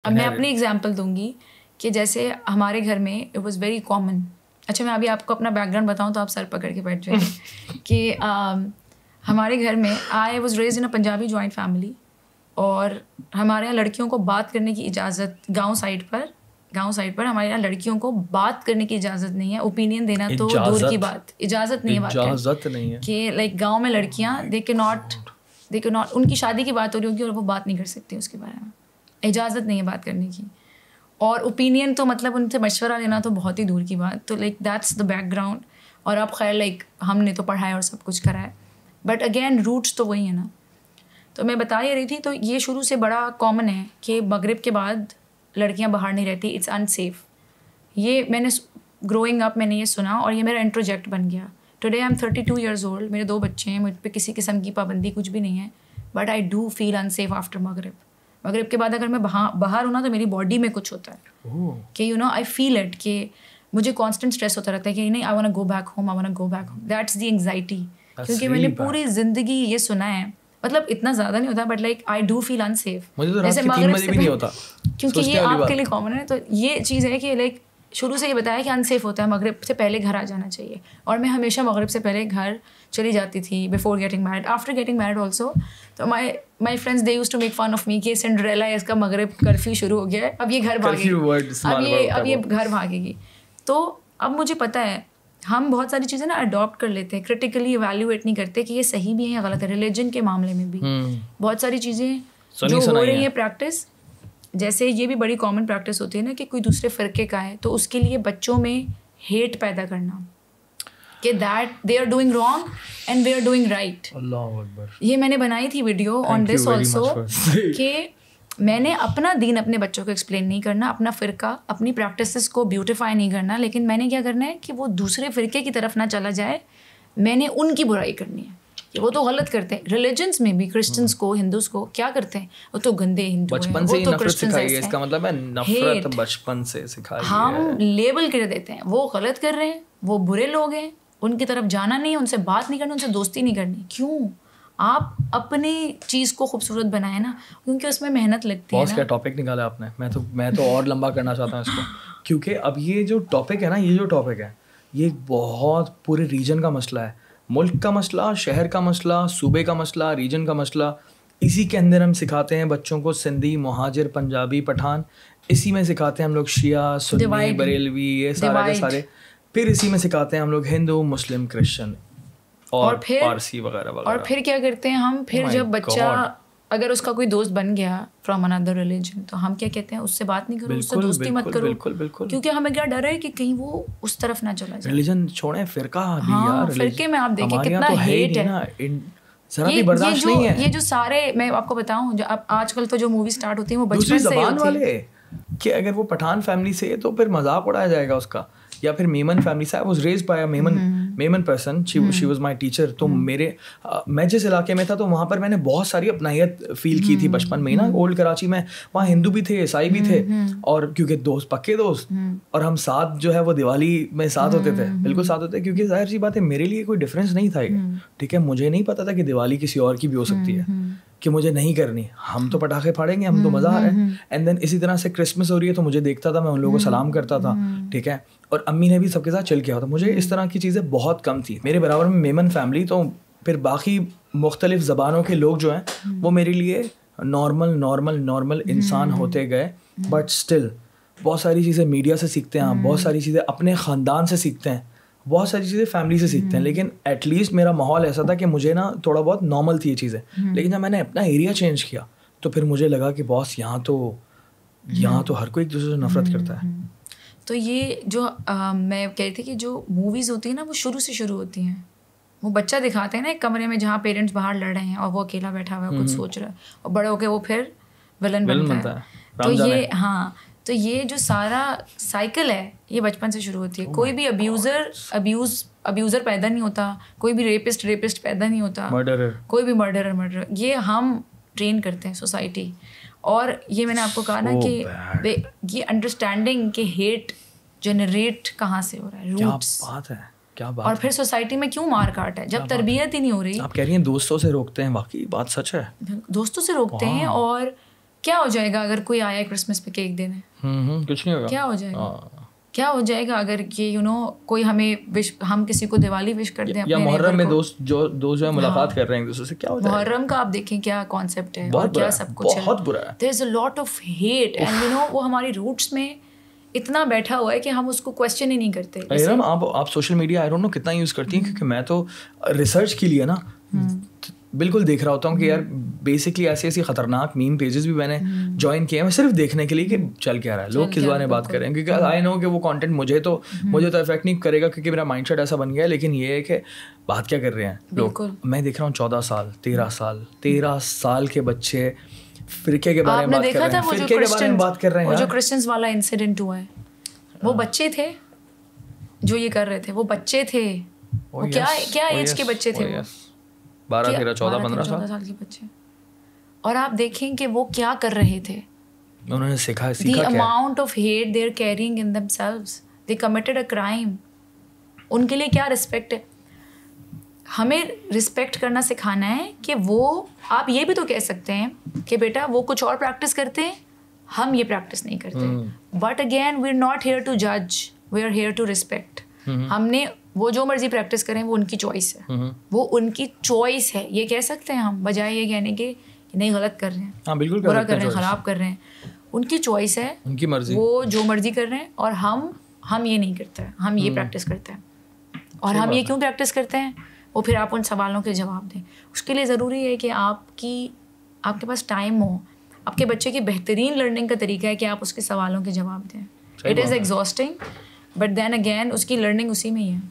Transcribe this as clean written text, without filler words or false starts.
अब मैं अपनी एग्जांपल दूंगी कि जैसे हमारे घर में इट वाज वेरी कॉमन। अच्छा, मैं अभी आपको अपना बैकग्राउंड बताऊं तो आप सर पकड़ के बैठ जाएंगे कि हमारे घर में I was raised in a Punjabi joint family, और हमारे यहाँ लड़कियों को बात करने की इजाज़त गांव साइड पर हमारे यहाँ लड़कियों को बात करने की इजाज़त नहीं है। ओपिनियन देना तो दूर की बात, इजाज़त नहीं है कि लाइक गांव में लड़कियां दे के नॉट उनकी शादी की बात हो रही होगी और वो बात नहीं कर सकती उसके बारे में, इजाज़त नहीं है बात करने की। और ओपिनियन तो मतलब उनसे मशवरा लेना तो बहुत ही दूर की बात। तो लाइक दैट्स द बैकग्राउंड। और अब खैर लाइक हमने तो पढ़ा है और सब कुछ करा है, बट अगेन रूट्स तो वही है ना। तो मैं बता ही रही थी, तो ये शुरू से बड़ा कॉमन है कि मगरिब के बाद लड़कियां बाहर नहीं रहती, इट्स अनसेफ। ये मैंने ग्रोइंग अप मैंने ये सुना और ये मेरा इंट्रोजेक्ट बन गया। Today I am 32 years old, मेरे 2 बच्चे हैं, मुझ पर किसी किस्म की पाबंदी कुछ भी नहीं है, but I do feel unsafe after मगरिब के बाद। अगर मैं बाहर हूँ ना तो मेरी बॉडी में कुछ होता है कि आई फील इट, कि मुझे कॉन्स्टेंट स्ट्रेस होता रहता है कि नहीं, I want go back home, that's the anxiety. क्योंकि मैंने पूरी जिंदगी ये सुना है, मतलब इतना ज़्यादा नहीं होता, but like I do feel unsafe. मुझे तो रात के 3 बजे भी नहीं होता, क्योंकि ये आपके लिए कॉमन है। तो ये चीज़ है कि लाइक शुरू से ये बताया कि अनसेफ होता है, मगरिब से पहले घर आ जाना चाहिए। और मैं हमेशा मगरिब से पहले घर चली जाती थी, before getting married, after getting married also. तो my friends they used to make fun of me कि सिंड्रेला है, इसका मगरिब कर्फ्यू शुरू हो गया है, अब ये घर भागेगी, अब ये घर भागेगी। तो अब मुझे पता है हम बहुत सारी चीज़ें ना अडॉप्ट कर लेते हैं, क्रिटिकली इवैल्यूएट नहीं करते कि ये सही भी है या गलत है। रिलीजन के मामले में भी बहुत सारी चीज़ें जो हो रही है प्रैक्टिस, जैसे ये भी बड़ी कॉमन प्रैक्टिस होती है ना कि कोई दूसरे फ़िरके का है तो उसके लिए बच्चों में हेट पैदा करना कि that they are doing wrong and we are doing right. अल्लाह अकबर। ये मैंने बनाई थी वीडियो ऑन दिस ऑल्सो कि मैंने अपना दीन अपने बच्चों को एक्सप्लेन नहीं करना, अपना फ़िरका अपनी प्रैक्टिसेस को ब्यूटिफाई नहीं करना, लेकिन मैंने क्या करना है कि वो दूसरे फ़िरके की तरफ ना चला जाए। मैंने उनकी बुराई करनी है कि वो तो गलत करते हैं। रिलीजन्स में भी क्रिश्चियंस को, हिंदूज को क्या करते हैं, वो तो गंदे हिंदू हैं, बचपन से ही तो नफरत सिखाई है। इसका मतलब है नफरत बचपन से सिखाई है। हम लेबल कर देते हैं, वो गलत कर रहे हैं, वो बुरे लोग हैं, उनकी तरफ जाना नहीं है, उनसे बात नहीं करनी, उनसे दोस्ती नहीं करनी। क्यों? आप अपनी चीज़ को खूबसूरत बनाए ना, क्योंकि उसमें मेहनत लगती है ना। क्या टॉपिक निकाला आपने, मैं तो और लंबा करना चाहता हूँ इसको, क्योंकि अब ये जो टॉपिक है ना, ये एक बहुत पूरे रीजन का मसला है। मुल्क का मसला, शहर का मसला, सूबे का मसला, रीजन का मसला। इसी के अंदर हम सिखाते हैं बच्चों को सिंधी, मुहाजिर, पंजाबी, पठान, इसी में सिखाते हैं हम लोग शिया, सुन्नी, बरेलवी, ये सारे के सारे। फिर इसी में सिखाते हैं हम लोग हिंदू, मुस्लिम, क्रिश्चियन और पारसी वगैरह वगैरह। और फिर क्या करते हैं हम, फिर जब बच्चा अगर उसका कोई दोस्त बन गया फ्रॉम अनदर रिलीजन, तो हम क्या कहते हैं, उससे बात नहीं करो, उससे दोस्ती मत करो, बिल्कुल। क्योंकि हमें क्या डर है कि कहीं वो उस तरफ ना चला जाए। रिलीजन छोड़े, फिरका भी यार, फिरके में आप देखें कितना हेट है, जरा भी बर्दाश्त नहीं है। ये जो सारे, मैं आपको बताऊं, जो अब आजकल तो जो मूवी स्टार्ट होती है वो बचपन से होती है कि अगर वो पठान फैमिली से है तो फिर मजाक उड़ाया जाएगा उसका, या फिर मेमन फैमिली से। I was raised bye a Memon person, she was my teacher. तो मैं जिस इलाके में था तो वहाँ पर मैंने बहुत सारी अपनाहियत फील की थी बचपन में ही ना। ओल्ड कराची में वहाँ हिंदू भी थे, ईसाई भी थे, और क्योंकि पक्के दोस्त, और हम साथ जो है वो दिवाली में साथ होते थे, बिल्कुल साथ होते, क्योंकि जाहिर सी बात है मेरे लिए कोई डिफरेंस नहीं था ये, ठीक है। मुझे नहीं पता था कि दिवाली किसी और की भी हो सकती है, कि मुझे नहीं करनी, हम तो पटाखे फाड़ेंगे, हम तो मज़ा आ रहा है। एंड देन इसी तरह से क्रिसमस हो रही है तो मुझे देखता था, मैं उन लोगों को सलाम करता था, ठीक है। और अम्मी ने भी सबके साथ चिल किया होता। मुझे इस तरह की चीज़ें बहुत कम थी। मेरे बराबर में मेमन फैमिली, तो फिर बाकी मुख्तलिफ ज़बानों के लोग जो हैं वो मेरे लिए नॉर्मल इंसान होते गए। बट स्टिल बहुत सारी चीज़ें मीडिया से सीखते हैं आप, बहुत सारी चीज़ें अपने ख़ानदान से सीखते हैं, बहुत सारी चीज़ें फैमिली से सीखते हैं। लेकिन एटलीस्ट मेरा माहौल ऐसा था कि मुझे ना थोड़ा बहुत नॉर्मल थी ये चीज़ें। लेकिन जब मैंने अपना एरिया चेंज किया तो फिर मुझे लगा कि बॉस यहाँ तो हर कोई एक दूसरे से नफरत करता है। तो ये जो मैं कह रही थी कि जो मूवीज़ होती हैं ना वो शुरू से शुरू होती हैं। वो बच्चा दिखाते हैं ना एक कमरे में जहाँ पेरेंट्स बाहर लड़ रहे हैं और वो अकेला बैठा हुआ है, कुछ सोच रहा है, और बड़े होके वो फिर विलन बनता है। तो ये जो सारा साइकिल है ये बचपन से शुरू होती है। कोई भी अब्यूज़र पैदा नहीं होता, कोई भी रेपिस्ट पैदा नहीं होता, कोई भी मर्डरर, ये हम ट्रेन करते हैं सोसाइटी। और ये मैंने आपको कहा ना कि ये अंडरस्टैंडिंग कि हेट जनरेट कहाँ से हो रहा है, रूट्स। क्या बात और फिर सोसाइटी में क्यों मार काट है जब तरबियत ही नहीं हो रही। आप कह रही हैं दोस्तों से रोकते हैं, वाकई बात सच है, दोस्तों से रोकते हैं। और क्या हो जाएगा अगर कोई आया क्रिसमस पे केक देने? कुछ नहीं होगा। क्या हो जाएगा? क्या हो जाएगा अगर ये कोई हमें हम किसी को दिवाली विश कर दें, या मुहर्रम में दोस्त जो है मुलाकात कर रहे हैं एक दूसरे से, क्या होता है? मुहर्रम का आप देखें क्या कॉन्सेप्ट है और क्या सब कुछ है, बहुत बुरा है। There is a lot of hate and वो हमारी रूट्स में इतना बैठा हुआ है कि हम उसको क्वेश्चन ही नहीं करते। आप social media I don't know कितना यूज करती हैं, क्योंकि मैं तो रिसर्च के लिए ना बिल्कुल देख रहा होता हूँ कि यार बेसिकली ऐसी खतरनाक मीम पेजेस भी मैंने ज्वाइन किए हैं सिर्फ देखने के लिए कि चल क्या रहा है, लोग किस बारे में बात कर रहे हैं, क्योंकि आई नो कि वो कंटेंट मुझे तो इफेक्ट नहीं करेगा क्योंकि मेरा माइंडसेट ऐसा बन गया है, लेकिन ये है कि बात क्या कर रहे हैं लोग। मैं देख रहा हूँ 14 साल 13 साल के बच्चे फिरके के बारे में बात कर रहे हैं, फिरके के बारे में बात कर रहे हैं। वो जो क्रिश्चियंस वाला इंसिडेंट हुआ है, वो बच्चे थे जो ये कर रहे थे, वो बच्चे थे, वो क्या एज के बच्चे थे, वो 12 13 14 15 साल के बच्चे। और आप देखें कि वो क्या कर रहे थे, उन्होंने सीखा the amount of hate they are carrying in themselves, they committed a crime। उनके लिए क्या रिस्पेक्ट है? हमें रिस्पेक्ट करना सिखाना है कि वो, आप ये भी तो कह सकते हैं कि बेटा वो कुछ और प्रैक्टिस करते हैं, हम ये प्रैक्टिस नहीं करते, but again we are not here to जज, we are here to respect. हमने वो जो मर्जी प्रैक्टिस करें वो उनकी चॉइस है, वो उनकी चॉइस है, ये कह सकते हैं हम, बजाय ये कहने के नहीं गलत कर रहे हैं, हाँ बिल्कुल बुरा कर रहे हैं, खराब कर रहे हैं, उनकी चॉइस है, उनकी मर्जी, वो जो मर्जी कर रहे हैं। और हम ये नहीं करते हैं, हम ये प्रैक्टिस करते हैं। और हम ये क्यों प्रैक्टिस करते हैं, वो फिर आप उन सवालों के जवाब दें। उसके लिए ज़रूरी है कि आपके पास टाइम हो, आपके बच्चे की बेहतरीन लर्निंग का तरीका है कि आप उसके सवालों के जवाब दें। It is exhausting but then again उसकी लर्निंग उसी में ही है।